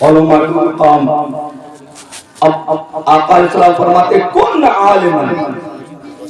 علماء کا مقام. اب آقا علیہ السلام فرماتے کن عالمن،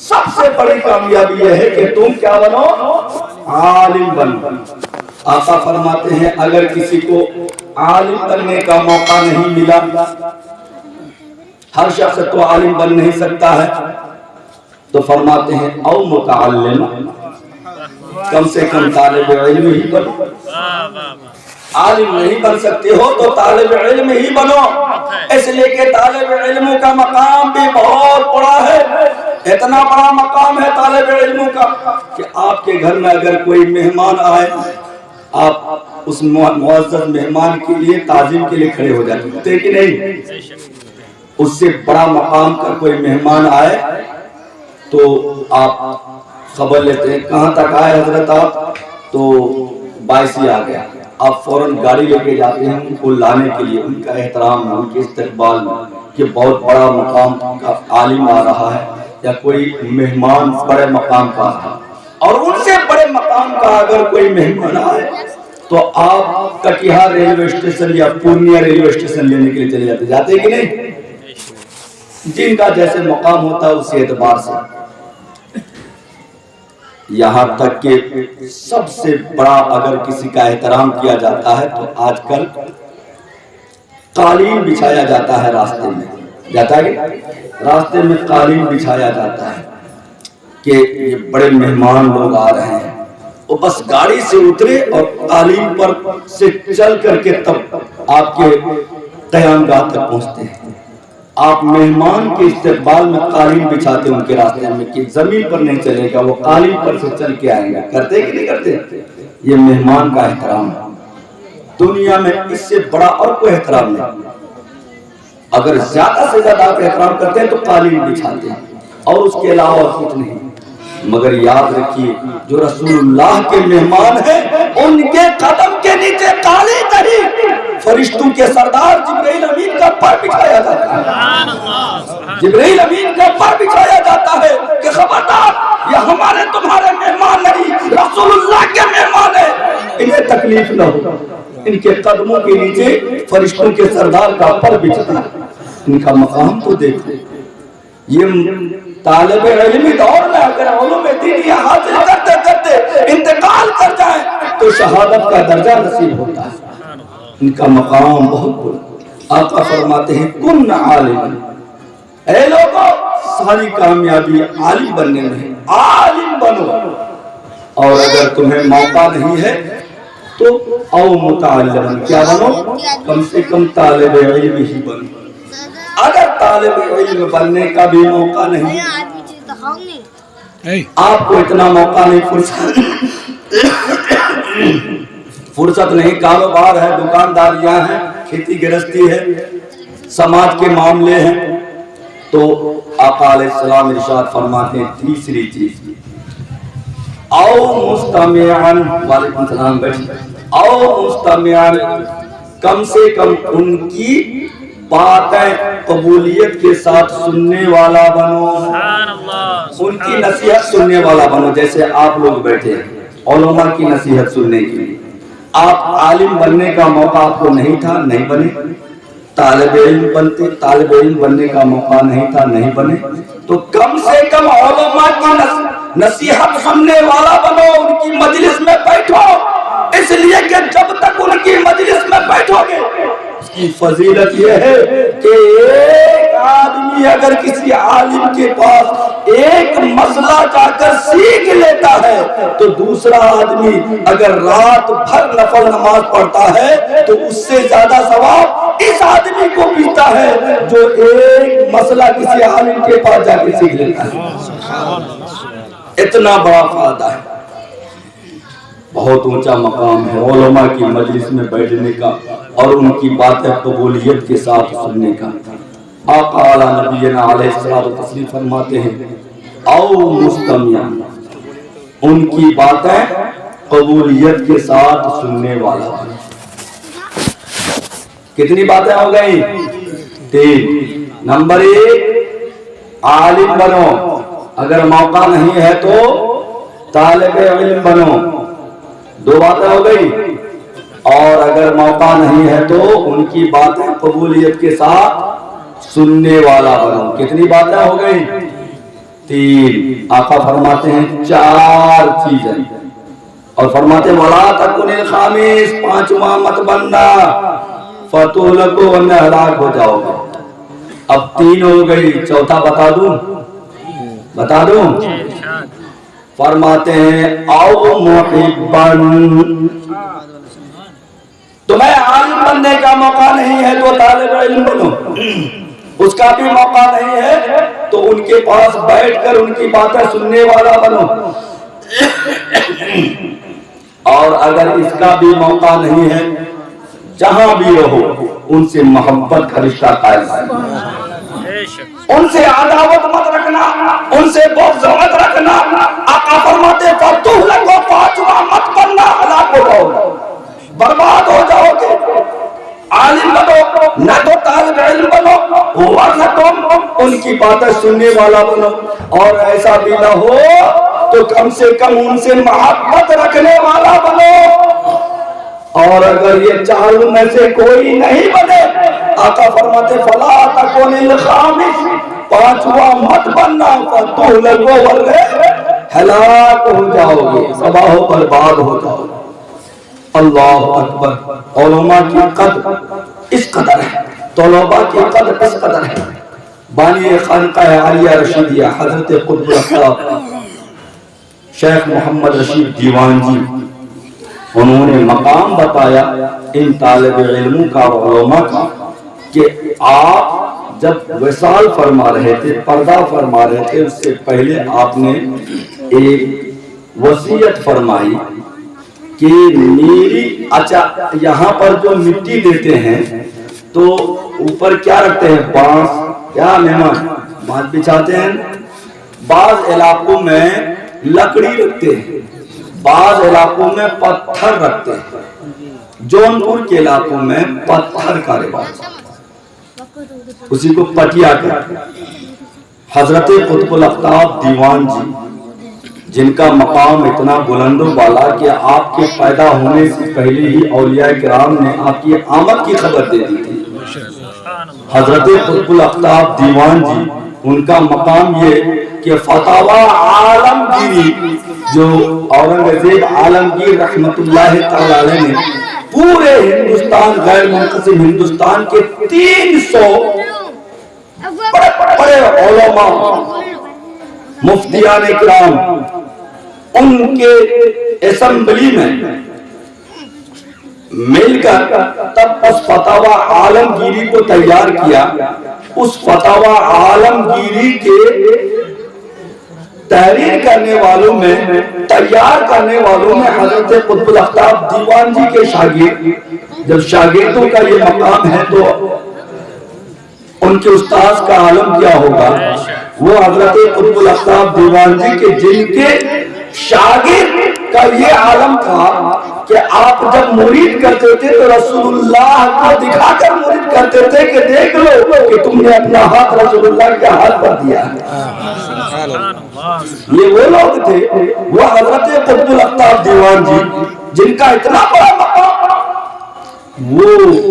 سب سے بڑی کامیابی یہ ہے کہ تم کیا بنو؟ عالم بنو. آقا فرماتے ہیں اگر کسی کو عالم بننے کا موقع نہیں ملا، ہر شخص تو عالم بن نہیں سکتا ہے، تو فرماتے ہیں او متعلم، کم سے کم طالب علم ہی بنو. عالم نہیں بن سکتے ہو تو طالب علم ہی بنو، اس لیے کہ طالب علموں کا مقام بھی بہت بڑا ہے. اتنا بڑا مقام ہے طالب علموں کا کہ آپ کے گھر میں اگر کوئی مہمان آئے، آپ اس معزز مہمان کے لیے تعظیم کے لیے کھڑے ہو جاتے ہیں کہ نہیں؟ اس سے بڑا مقام کا کوئی مہمان آئے تو آپ خبر لیتے ہیں کہاں تک آئے حضرت آپ، تو بائیسی آ گیا. آپ فوراً گاڑی لے کے جاتے ہیں ان کو لانے کے لیے، ان کا احترام میں، ان کے استقبال میں کہ بہت بڑا مقام کا عالم آ رہا ہے یا کوئی مہمان بڑے مقام کا ہے. اور ان سے بڑے مقام کا اگر کوئی مہمان آئے تو آپ کٹیہار ریلوے اسٹیشن یا پورنیہ ریلوے اسٹیشن لینے کے لیے چلے جاتے ہیں کہ نہیں؟ جن کا جیسے مقام ہوتا ہے اسی اعتبار سے. یہاں تک کہ سب سے بڑا اگر کسی کا احترام کیا جاتا ہے تو آج کل قالین بچھایا جاتا ہے راستے میں، جاتا ہے کہ راستے میں قالین بچھایا جاتا ہے کہ یہ بڑے مہمان لوگ آ رہے ہیں، وہ بس گاڑی سے اترے اور قالین پر سے چل کر کے تب آپ کے قیام گاہ تک پہنچتے ہیں. آپ مہمان کے استقبال میں قالین بچھاتے ہیں ان کے راستے میں کہ زمین پر نہیں چلے گا، وہ قالین پر سے چل کے آئیں گا. کرتے کہ نہیں کرتے؟ یہ مہمان کا احترام ہے. دنیا میں اس سے بڑا اور کوئی احترام نہیں. اگر زیادہ سے زیادہ آپ احترام کرتے ہیں تو قالین بچھاتے ہیں اور اس کے علاوہ کچھ نہیں. مگر یاد رکھیے جو رسول اللہ کے مہمان ہیں ان کے قدم کے نیچے قالین نہیں، فرشتوں کے سردار جبرائیل امین کا پر بچھایا جاتا ہے. جبرائیل امین کا پر بچھایا جاتا ہے کہ خبردار یہ ہمارے تمہارے مہمان نہیں، رسول اللہ کے مہمان ہیں، انہیں تکلیف نہ ہو. ان کے قدموں کے نیچے فرشتوں کے سردار کا پر بچھتا ہے. ان کا مقام تو دیکھو. یہ طالب علمی دور میں اگر علوم دینیہ حاصل کرتے کرتے انتقال کر جائیں تو شہادت کا درجہ نصیب ہوتا ہے. ان کا مقام بہت بڑا. آقا فرماتے ہیں کن عالم، اے لوگوں ساری کامیابی عالم بننے میں ہے، عالم بنو. اور اگر تمہیں موقع نہیں ہے تو او متعلم، کیا بنو؟ کم سے کم طالب علم ہی بنو. اگر طالب علم بننے کا بھی موقع نہیں، آپ کو اتنا موقع نہیں، فرصت نہیں، کاروبار ہے، دکانداریاں ہیں، کھیتی گرستی ہے، سماج کے معاملے ہیں، تو آقا علیہ السلام ارشاد فرماتے ہیں تیسری چیز او مستمعن، وعلیکم السلام بیٹھیں، او مستمعن، کم سے کم ان کی باتیں قبولیت کے ساتھ سننے والا بنو. ان کی نصیحت سننے والا بنو. جیسے آپ لوگ بیٹھے ہیں علماء کی نصیحت سننے کے لیے، آپ عالم بننے کا موقع آپ کو نہیں تھا، نہیں بنے. طالب علم بنتے، طالب علم بننے کا موقع نہیں تھا، نہیں بنے. تو کم سے کم علماء کی نصیحت سننے والا بنو، ان کی مجلس میں بیٹھو. اس لیے کہ جب تک ان کی مجلس میں بیٹھو گے اس کی فضیلت یہ ہے کہ ایک آدمی اگر کسی عالم کے پاس ایک مسئلہ جا کر سیکھ لیتا ہے تو دوسرا آدمی اگر رات بھر نفل نماز پڑھتا ہے تو اس سے زیادہ ثواب اس آدمی کو ملتا ہے جو ایک مسئلہ کسی عالم کے پاس جا کے سیکھ لیتا ہے. اتنا بڑا فائدہ ہے. بہت اونچا مقام ہے علماء کی مجلس میں بیٹھنے کا اور ان کی باتیں قبولیت کے ساتھ سننے کا. آقا اعلیٰ نبینا علیہ الصلوۃ والتسلیم فرماتے ہیں او مستمع، ان کی باتیں قبولیت کے ساتھ سننے والا. کتنی باتیں ہو گئی؟ 3. نمبر 1 عالم بنو، اگر موقع نہیں ہے تو طالب علم بنو. 2 باتیں ہو گئی. اور اگر موقع نہیں ہے تو ان کی باتیں قبولیت کے ساتھ سننے والا بنو. کتنی باتیں ہو گئی؟ 3. آقا فرماتے ہیں 4 چیزیں اور فرماتے ہیں وَلَا تَكُنِ الْخَامِسِ 5واں مت بننا فَتُهْلَكُ ورنہ ہلاک ہو جاؤ گے. اب 3 ہو گئی، چوتھا بتا دوں فرماتے ہیں او محبن، تمہیں عالم بننے کا موقع نہیں ہے تو طالب علم بنو، اس کا بھی موقع نہیں ہے تو ان کے پاس بیٹھ کر ان کی باتیں سننے والا بنو، اور اگر اس کا بھی موقع نہیں ہے جہاں بھی رہو ان سے محبت کا رشتہ قائم کرو، ان سے عداوت مت رکھنا، ان سے بغض مت رکھنا. آقا فرماتے فَتُهْلَكُ 5واں مت بننا ہلاک ہو جاؤ گے، برباد ہو جاؤ گے. عالم بنو نہ تو طالب علم بنو ورنہ تم ان کی باتیں سننے والا بنو، اور ایسا بھی نہ ہو تو کم سے کم ان سے محبت رکھنے والا بنو. اور اگر یہ 4 میں سے کوئی نہیں بنے آقا فرماتے فلا تکن الخامس 5واں مت بننا فتهلك ورنہ ہلاک ہو جاؤ گے، تباہ و برباد ہو جاؤ گے. اللہ اکبر. علماء کی قدر اس قدر ہے، طلباء کی قدر اس قدر ہے. بانی خانقاہ عالیہ رشیدیہ حضرت قطب الاقطاب شیخ محمد رشید دیوان جی، انہوں نے مقام بتایا ان طالب علموں کا اور علماء کا کہ آپ جب وصال فرما رہے تھے، پردہ فرما رہے تھے، اس سے پہلے آپ نے ایک وصیت فرمائی کہ میری یہاں پر جو مٹی دیتے ہیں تو اوپر کیا رکھتے ہیں؟ بانس. کیا مہمان بانس بچھاتے ہیں؟ بعض علاقوں میں لکڑی رکھتے ہیں، بعض علاقوں میں پتھر رکھتے ہیں. جونپور کے علاقوں میں پتھر کا رواج، اسی کو پٹیا کہتے ہیں. حضرت قطب الاقطاب دیوان جی جن کا مقام اتنا بلند و بالا کہ آپ کے پیدا ہونے سے پہلے ہی اولیاء کرام نے آپ کی آمد کی خبر دے دی تھی. حضرت قطب الاقطاب دیوان جی ان کا مقام یہ کہ فتاوی عالمگیری جو اورنگزیب عالمگیر رحمت اللہ تعالی علیہ نے پورے ہندوستان غیر منقسم ہندوستان کے 300 بڑے علماء مفتیان کرام ان کے اسمبلی میں مل کر تب اس فتاوی عالمگیری کو تیار کیا. اس فتاوی عالمگیری کے تحریر کرنے والوں میں، تیار کرنے والوں میں حضرت قطب الاقطاب دیوان جی کے شاگرد. جب شاگردوں کا یہ مقام ہے تو ان کے استاذ کا عالم کیا ہوگا؟ وہ حضرت قطب الاقطاب دیوان جی کے جن کے شاگرد کا یہ عالم تھا کہ آپ جب مرید کرتے تھے تو رسول اللہ کو دکھا کر مرید کرتے تھے کہ دیکھ لو کہ تم نے اپنا ہاتھ رسول اللہ کے ہاتھ پر دیا. یہ وہ لوگ تھے، وہ حضرت قطب الاقطاب دیوان جی جن کا اتنا بڑا مقام، وہ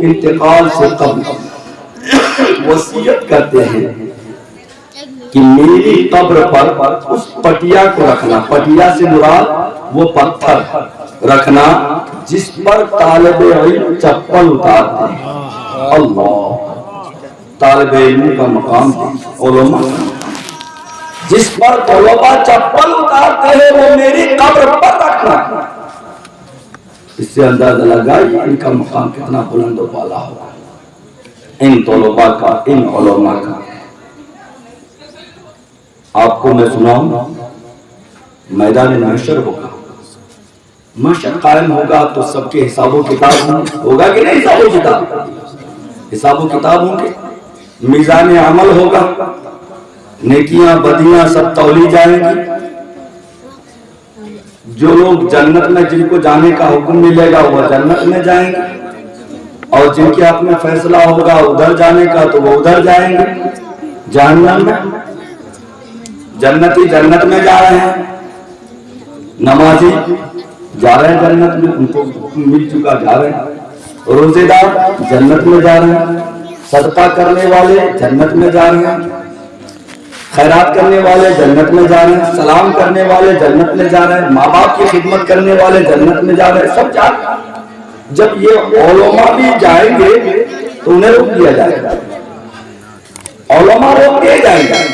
انتقال سے قبل وصیت کرتے ہیں کہ میری قبر پر اس پٹیا کو رکھنا. پٹیا سے مراد وہ پتھر رکھنا جس پر طالب علم چپل اتارتے ہیں. اللہ، طالب علم کا مقام ہے، علماء جس پر طلباء چپل اتارتے ہیں وہ میری قبر پر رکھنا. اس سے اندازہ لگائیے ان کا مقام کتنا بلند و بالا ہوگا، ان طلباء کا، ان علماء کا. آپ کو میں سناؤں، میدان محشر ہوگا، محشر قائم ہوگا تو سب کے حساب و کتاب ہوگا کہ نہیں؟ حساب و کتاب، حساب و کتاب ہوں گے، میزان عمل ہوگا، نیکیاں بدیاں سب تولی جائیں گی. جو لوگ جنت میں جن کو جانے کا حکم ملے گا وہ جنت میں جائیں گے، اور جن کے حق میں فیصلہ ہوگا ادھر جانے کا تو وہ ادھر جائیں گے جہنم میں. جنتی جنت میں جا رہے ہیں، نمازی جا رہے ہیں جنت میں، ان کو مل چکا، جا رہے ہیں۔ روزے دار جنت میں جا رہے ہیں، صدقہ کرنے والے جنت میں جا رہے ہیں، خیرات کرنے والے جنت میں جا رہے ہیں، سلام کرنے والے جنت میں جا رہے ہیں، ماں باپ کی خدمت کرنے والے جنت میں جا رہے ہیں، سب جا رہے ہیں۔ جب یہ علماء بھی جائیں گے تو انہیں روک دیا جائے گا، علماء روک دیے جائیں گے۔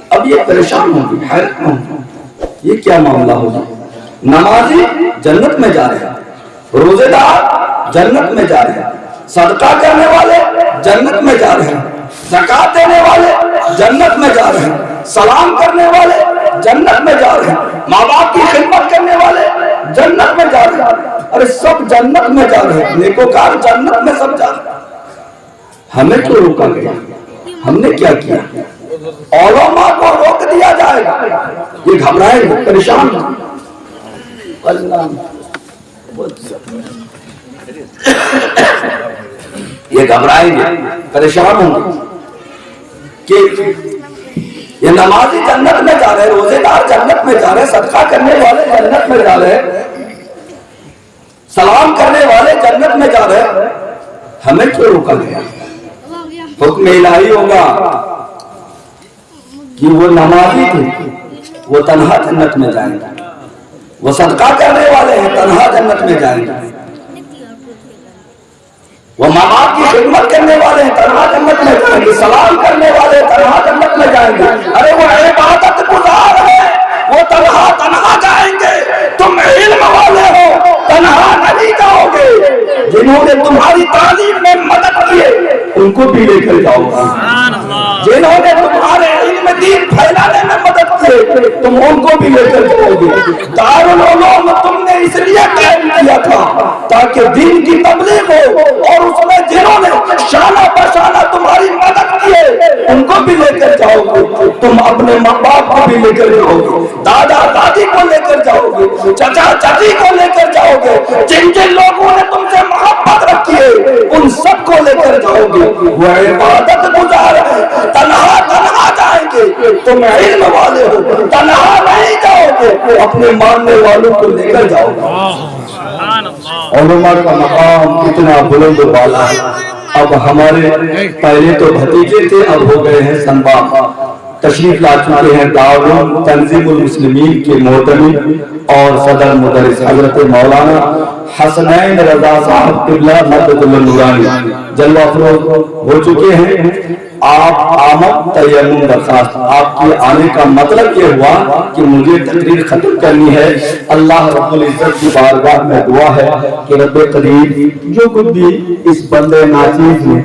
اب یہ پریشان ہوگی، حیرت میں ہوگی، یہ کیا معاملہ ہوگا؟ نمازی جنت میں جا رہے ہیں، روزے دار جنت میں جا رہے ہیں، صدقہ کرنے والے جنت میں جا رہے ہیں، زکات دینے والے جنت میں جا رہے ہیں، سلام کرنے والے جنت میں جا رہے ہیں، ماں باپ کی خدمت کرنے والے جنت میں جا رہے ہیں۔ ارے سب جنت میں جا رہے ہیں، نیکوکار جنت میں سب جا رہے ہیں، ہمیں کیوں روکا گیا؟ ہم نے کیا کیا؟ علماء کو روک دیا جائے گا، یہ گھبرائیں گے، پریشان ہوں۔ یہ گھبرائیں گے، پریشان ہوں گے کہ یہ نمازی جنت میں جا رہے، روزے دار جنت میں جا رہے، صدقہ کرنے والے جنت میں جا رہے، سلام کرنے والے جنت میں جا رہے، ہمیں کیوں روکا گیا؟ حکم الہی ہوگا کہ وہ نمازی تھے، وہ تنہا جنت میں جائیں گے، وہ صدقہ کرنے والے ہیں، تنہا جنت میں جائیں گے، وہ ماں باپ کی خدمت کرنے والے ہیں، تنہا جنت میں جائیں گے، سلام کرنے والے تنہا جنت میں جائیں گے۔ ارے وہ عبادت گزار ہے، وہ تنہا جائیں گے، تم علم والے ہو، تنہا نہیں جاؤ گے، جنہوں نے تمہاری تعلیم میں مدد کی ان کو بھی لے کر جاؤ گے، جنہوں نے تمہارے علم دین پھیلانے میں مدد کی تم ان کو بھی لے کر جاؤ گے۔ دارالعلوم تم نے اس لیے قائم کیا تھا تاکہ دین کی تبلیغ ہو، اور اس میں جنہوں نے شانہ بشانہ تمہاری مدد کی ان کو بھی لے کر جاؤ گے، تم اپنے ماں باپ کو بھی لے کر جاؤ گے، دادا دادی کو لے کر جاؤ گے، چچا چچی کو لے کر جاؤ گے، جن جن لوگوں نے تم سے محبت رکھی ہے ان سب کو لے کر جاؤ گے۔ وہ عبادت گزار ہے، تنہا تنہا جائیں گے، تم علم والے ہو، تنہا نہیں جاؤ گے، اپنے ماننے والوں کو لے کر جاؤ گے۔ علماء کا مقام اتنا بلند و بالا ہے۔ اب ہمارے پہلے تو بھتیجے تھے، اب ہو گئے ہیں سنبا، تشریف لا چکے ہیں دارالعلوم تنظیم المسلمین کے محتمل اور صدر مدرس حضرت مولانا حسنین رضا صاحب قبلہ مدد اللہ نورانی جلوہ افروز ہو چکے ہیں۔ آپ آمد تیمم درخواست، آپ کے آنے کا مطلب یہ ہوا کہ مجھے تقریر ختم کرنی ہے۔ اللہ رب العزت کی بارگاہ میں دعا ہے کہ رب قریب جو کچھ بھی اس بندے ناچیز نے